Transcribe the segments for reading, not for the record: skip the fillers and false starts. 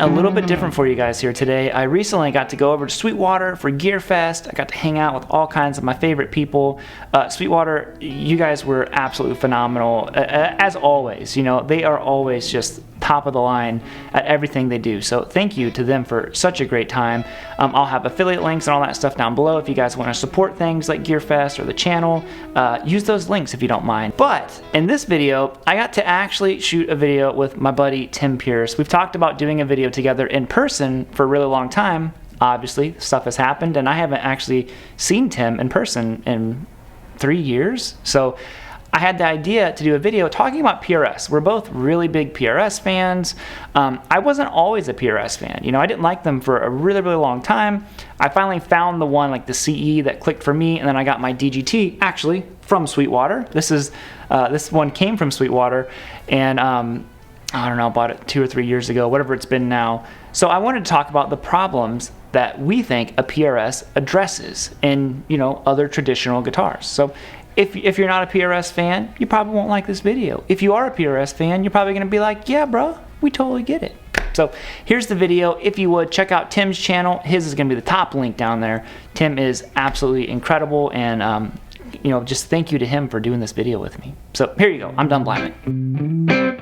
something a little bit different for you guys here today. I recently got to go over to Sweetwater for Gear Fest. I got to hang out with all kinds of my favorite people. Sweetwater, you guys were absolutely phenomenal, as always. You know, they are always just top of the line at everything they do. So thank you to them for such a great time. I'll have affiliate links and all that stuff down below if you guys want to support things like Gear Fest or the channel. Use those links if you don't mind. But in this video, I got to actually shoot a video with my buddy Tim Pierce. We've talked about doing a video together in person for a really long time. Obviously, stuff has happened, and I haven't actually seen Tim in person in 3 years. So I had the idea to do a video talking about PRS. We're both really big PRS fans. I wasn't always a PRS fan. You know, I didn't like them for a really, really long time. I finally found the one, like the CE, that clicked for me, and then I got my DGT, actually, from Sweetwater. This one came from Sweetwater, and I don't know, I bought it 2 or 3 years ago, whatever it's been now. So I wanted to talk about the problems that we think a PRS addresses in, you know, other traditional guitars. So if you're not a PRS fan, you probably won't like this video. If you are a PRS fan, you're probably going to be like, yeah, bro, we totally get it. So here's the video. If you would, check out Tim's channel. His is going to be the top link down there. Tim is absolutely incredible, and you know, just thank you to him for doing this video with me. So here you go. I'm done blabbing.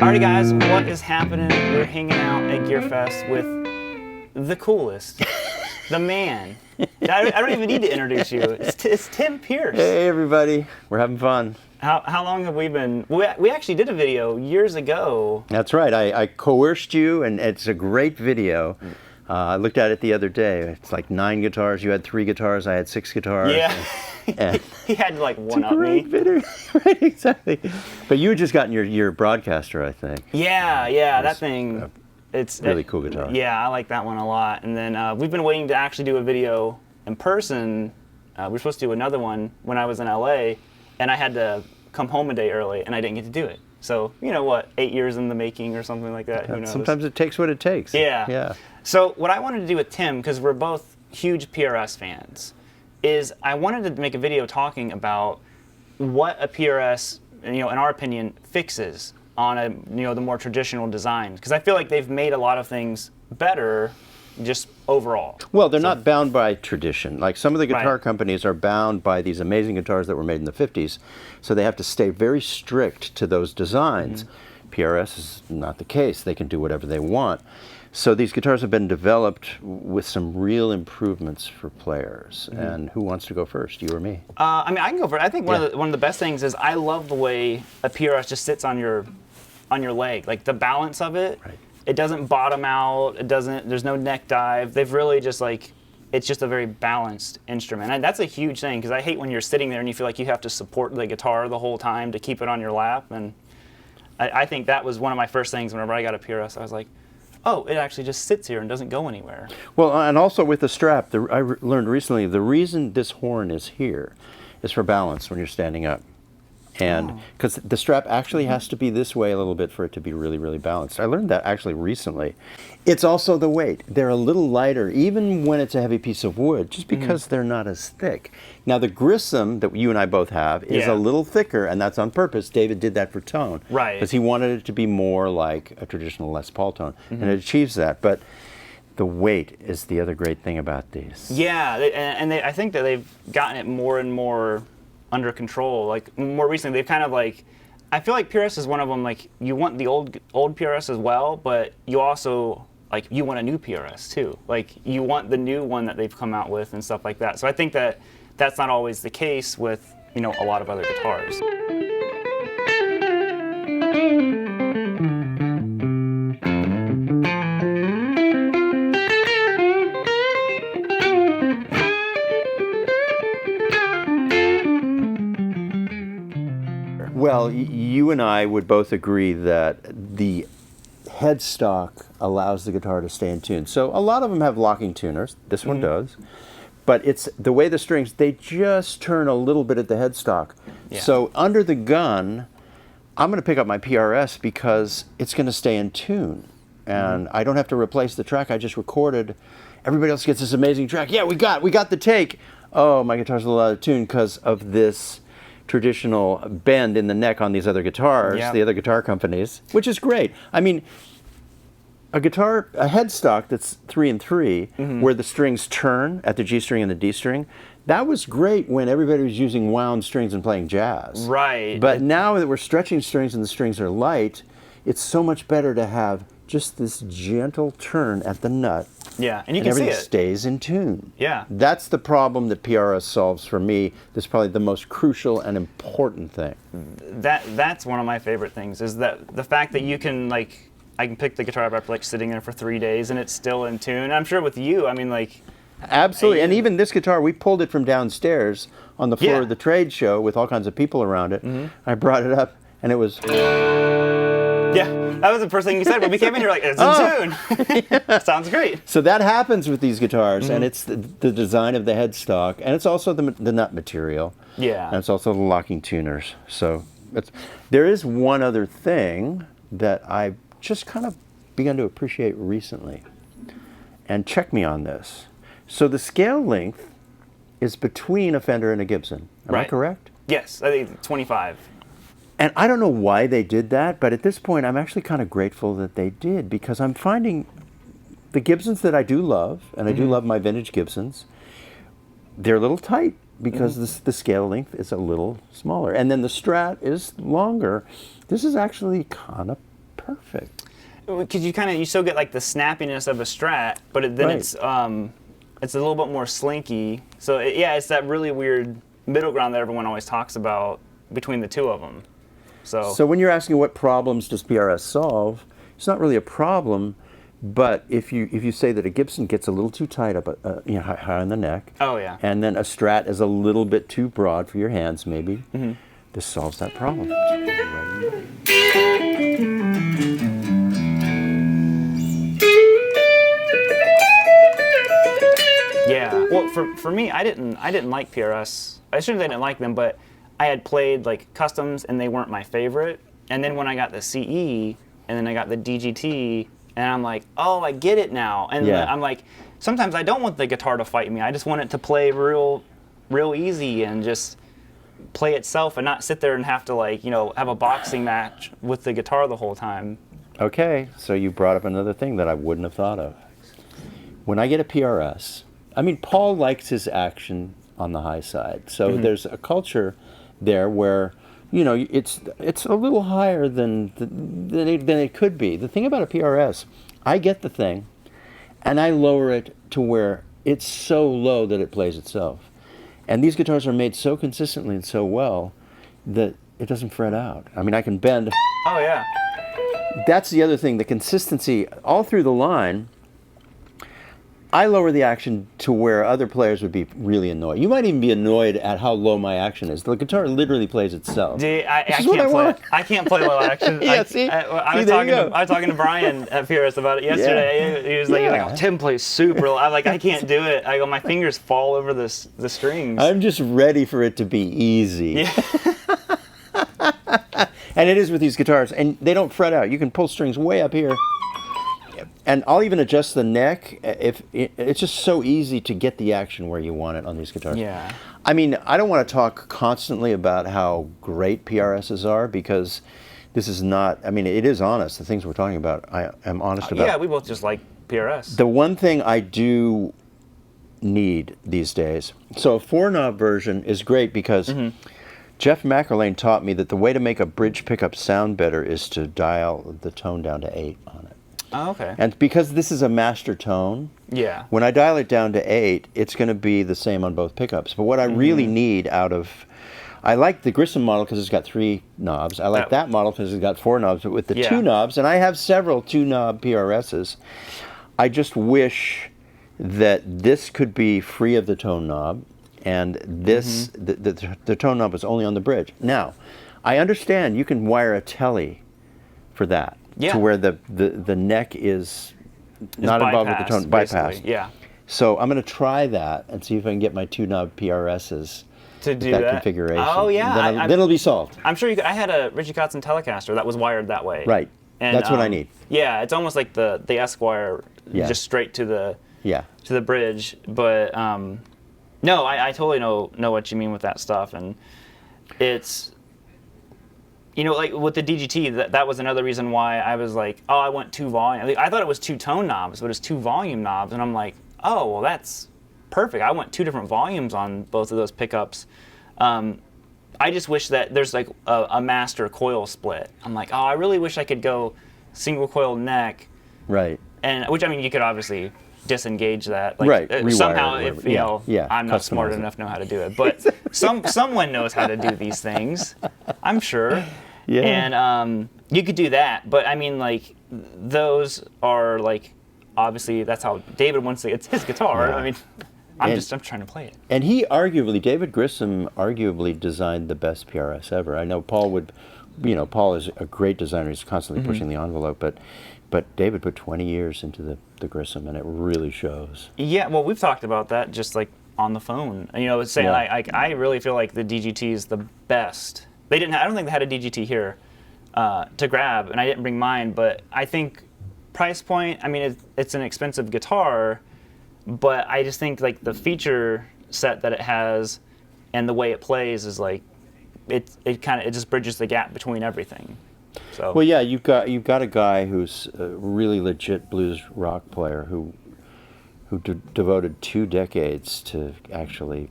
Alright guys, what is happening? We're hanging out at Gear Fest with the coolest, the man. I don't even need to introduce you. It's Tim Pierce. Hey everybody, we're having fun. How long have we been? We actually did a video years ago. That's right, I coerced you, and it's a great video. I looked at it the other day. It's like 9 guitars. You had 3 guitars, I had 6 guitars. Yeah. And he had like one up me. Great video. Right, exactly. But you had just gotten your broadcaster, I think. Yeah, that thing. It's really cool guitar. Yeah, I like that one a lot. And then we've been waiting to actually do a video in person. We were supposed to do another one when I was in LA, and I had to come home a day early, and I didn't get to do it. So, you know what, 8 years in the making or something like that, who knows? Sometimes it takes what it takes. Yeah. So what I wanted to do with Tim, because we're both huge PRS fans, is I wanted to make a video talking about what a PRS, you know, in our opinion, fixes on a, you know, the more traditional designs. Because I feel like they've made a lot of things better just overall. Well, they're not bound by tradition. Like some of the guitar Right. companies are bound by these amazing guitars that were made in the 50s, so they have to stay very strict to those designs. PRS is not the case. They can do whatever they want. So these guitars have been developed with some real improvements for players. And who wants to go first, you or me? I mean, I can go for it. I think one of the best things is I love the way a PRS just sits on your leg, like the balance of it. Right. It doesn't bottom out. It doesn't. There's no neck dive. They've really just like, it's just a very balanced instrument, and that's a huge thing because I hate when you're sitting there and you feel like you have to support the guitar the whole time to keep it on your lap. And I think that was one of my first things whenever I got a PRS. I was like, oh, it actually just sits here and doesn't go anywhere. Well, and also with the strap, I learned recently the reason this horn is here is for balance when you're standing up. And because the strap actually has to be this way a little bit for it to be really, really balanced. I learned that actually recently. It's also the weight. They're a little lighter, even when it's a heavy piece of wood, just because they're not as thick. Now, the Grissom that you and I both have is a little thicker, and that's on purpose. David did that for tone. Right. Because he wanted it to be more like a traditional Les Paul tone, and it achieves that. But the weight is the other great thing about these. Yeah, I think that they've gotten it more and more under control. Like more recently, they've kind of like, I feel like PRS is one of them. Like you want the old PRS as well, but you also like you want a new PRS too. Like you want the new one that they've come out with and stuff like that. So I think that that's not always the case with, you know, a lot of other guitars. Well, you and I would both agree that the headstock allows the guitar to stay in tune. So a lot of them have locking tuners. This one does. But it's the way the strings, they just turn a little bit at the headstock. Yeah. So under the gun, I'm going to pick up my PRS because it's going to stay in tune. And I don't have to replace the track I just recorded. Everybody else gets this amazing track. Yeah, we got the take. Oh, my guitar's a little out of tune because of this traditional bend in the neck on these other guitars, Yep. the other guitar companies, which is great. I mean, a headstock that's 3-3, where the strings turn at the G string and the D string, that was great when everybody was using wound strings and playing jazz. Right. But now that we're stretching strings and the strings are light, it's so much better to have just this gentle turn at the nut. Yeah, and you can see everything it. stays in tune. Yeah. That's the problem that PRS solves for me. That's probably the most crucial and important thing. That's one of my favorite things, is that the fact that you can, like, I can pick the guitar up after like sitting there for 3 days and it's still in tune. I'm sure with you, I mean, like, Absolutely. And even this guitar, we pulled it from downstairs on the floor Yeah. of the trade show with all kinds of people around it. I brought it up and it was, yeah, that was the first thing you said when we came in. You're like, it's in tune. Sounds great. so that happens with these guitars, and it's the design of the headstock, and it's also the nut material. Yeah. And it's also the locking tuners. So there is one other thing that I've just kind of begun to appreciate recently. And check me on this. So the scale length is between a Fender and a Gibson. Am I Right. correct? Yes, I think 25. And I don't know why they did that, but at this point I'm actually kind of grateful that they did, because I'm finding the Gibsons that I do love, and I do love my vintage Gibsons, they're a little tight because the scale length is a little smaller. And then the Strat is longer. This is actually kind of perfect. Because you still get like the snappiness of a Strat, but then Right. it's a little bit more slinky. So it's that really weird middle ground that everyone always talks about between the two of them. So when you're asking what problems does PRS solve, it's not really a problem, but if you say that a Gibson gets a little too tight up, high on the neck, Oh, yeah. and then a Strat is a little bit too broad for your hands, maybe, this solves that problem. Yeah. Well, for me, I didn't like PRS. I shouldn't say I didn't like them, but I had played like customs and they weren't my favorite. And then when I got the CE and then I got the DGT, and I'm like, oh, I get it now. And Yeah. I'm like, sometimes I don't want the guitar to fight me. I just want it to play real easy and just play itself and not sit there and have to have a boxing match with the guitar the whole time. Okay, so you brought up another thing that I wouldn't have thought of. When I get a PRS, I mean, Paul likes his action on the high side. So there's a culture there where, it's a little higher than it could be. The thing about a PRS, I get the thing, and I lower it to where it's so low that it plays itself. And these guitars are made so consistently and so well that it doesn't fret out. I mean, I can bend. Oh, yeah. That's the other thing, the consistency all through the line. I lower the action to where other players would be really annoyed. You might even be annoyed at how low my action is. The guitar literally plays itself. Dude, I This is what I want. I can't play low action. Yeah, see? I was See, there talking. you go. I was talking to Brian at PRS about it yesterday. He was like, Yeah. "Oh, Tim plays super low." I'm like, "I can't do it." I go, "My fingers fall over the strings." I'm just ready for it to be easy. Yeah. And it is with these guitars, and they don't fret out. You can pull strings way up here, and I'll even adjust the neck. It's just so easy to get the action where you want it on these guitars. Yeah. I mean, I don't want to talk constantly about how great PRSs are, because this is not, I mean, it is honest. The things we're talking about, I am honest about. Yeah, we both just like PRS. The one thing I do need these days, so a 4-knob version is great because Jeff McErlane taught me that the way to make a bridge pickup sound better is to dial the tone down to 8 on it. Oh, okay. And because this is a master tone, Yeah. when I dial it down to 8, it's going to be the same on both pickups. But what I really need I like the Grissom model because it's got 3 knobs. I like that model because it's got 4 knobs. But with the 2 knobs, and I have several 2-knob PRSs, I just wish that this could be free of the tone knob, and this the tone knob is only on the bridge. Now, I understand you can wire a telly for that, to where the neck is not involved with the tone, bypassed. Yeah. So I'm going to try that and see if I can get my 2-knob PRSs To do that that configuration. Oh, yeah. Then it'll be solved. I'm sure you could. I had a Richie Kotzen Telecaster that was wired that way. Right. And, That's what I need. Yeah, it's almost like the Esquire, Yeah. just straight to the Yeah. to the bridge. But no, I totally know what you mean with that stuff, and it's, you know, like with the DGT, that was another reason why I was like, oh, I want 2 volume. I thought it was 2 tone knobs, but it's 2 volume knobs, and I'm like, oh, well, that's perfect. I want 2 different volumes on both of those pickups. I just wish that there's like a master coil split. I'm like, oh, I really wish I could go single coil neck. Right. And which, I mean, you could obviously disengage that. Like, Right. Rewire somehow, it, if you know, yeah. I'm not smart Customize it. enough to know how to do it, but someone knows how to do these things, I'm sure. Yeah. And you could do that, but I mean, like, those are like, obviously that's how David wants to. It's his guitar. Yeah. I mean, I'm trying to play it. And David Grissom arguably designed the best PRS ever. I know Paul is a great designer. He's constantly pushing the envelope, but David put 20 years into the Grissom, and it really shows. Yeah, well, we've talked about that just like on the phone. You know, saying I really feel like the DGT is the best. I don't think they had a DGT here to grab, and I didn't bring mine. But I think price point. I mean, it's an expensive guitar. But I just think like the feature set that it has and the way it plays is like it just bridges the gap between everything. So Well, yeah, you've got a guy who's a really legit blues rock player who devoted 2 decades to actually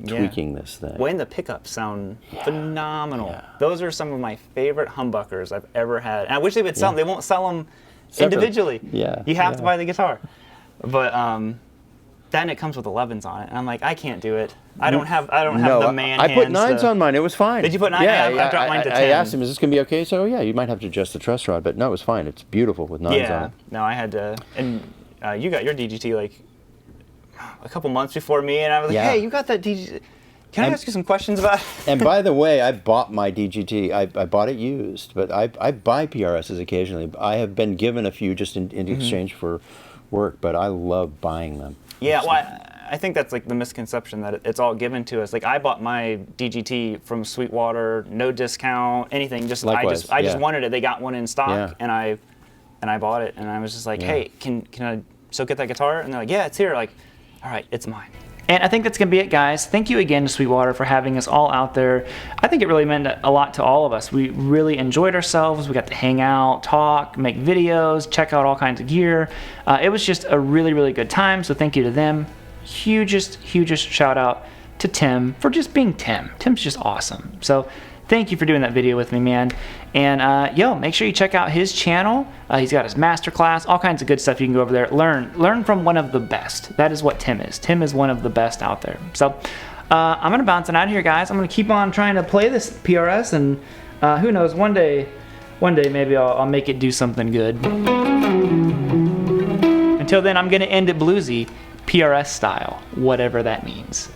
tweaking this thing. Well, and the pickups sound phenomenal. Yeah. Those are some of my favorite humbuckers I've ever had. And I wish they would sell them. They won't sell them Separately. individually. Yeah, You have yeah. to buy the guitar. But then it comes with 11s on it, and I'm like, I can't do it. I don't have the man I put hands 9s to- on mine. It was fine. Did you put 9? Yeah, I dropped mine to 10. I asked him, "Is this gonna be okay?" So yeah, you might have to adjust the truss rod, but no, it was fine. It's beautiful with 9s on Yeah. it. No, I had to. And you got your DGT like a couple months before me, and I was like, Yeah. hey, you got that DGT. Can I ask you some questions about it? And by the way, I bought my DGT. I bought it used, but I buy PRSs occasionally. I have been given a few just in exchange for work, but I love buying them. Yeah, well, I think that's like the misconception that it's all given to us. Like I bought my DGT from Sweetwater, no discount, anything. Just Likewise, I just yeah. wanted it. They got one in stock, Yeah. and I bought it. And I was just like, Yeah. hey, can I still get that guitar? And they're like, yeah, it's here. Like, all right, it's mine. And I think that's going to be it, guys. Thank you again to Sweetwater for having us all out there. I think it really meant a lot to all of us. We really enjoyed ourselves. We got to hang out, talk, make videos, check out all kinds of gear. It was just a really, really good time, so thank you to them. Hugest shout out to Tim for just being Tim. Tim's just awesome. So thank you for doing that video with me, man. And make sure you check out his channel. He's got his masterclass, all kinds of good stuff. You can go over there, learn from one of the best. That is what Tim is. Tim is one of the best out there. So I'm gonna bounce it out of here, guys. I'm gonna keep on trying to play this PRS, and who knows, one day maybe I'll make it do something good. Until then, I'm gonna end it bluesy, PRS style, whatever that means.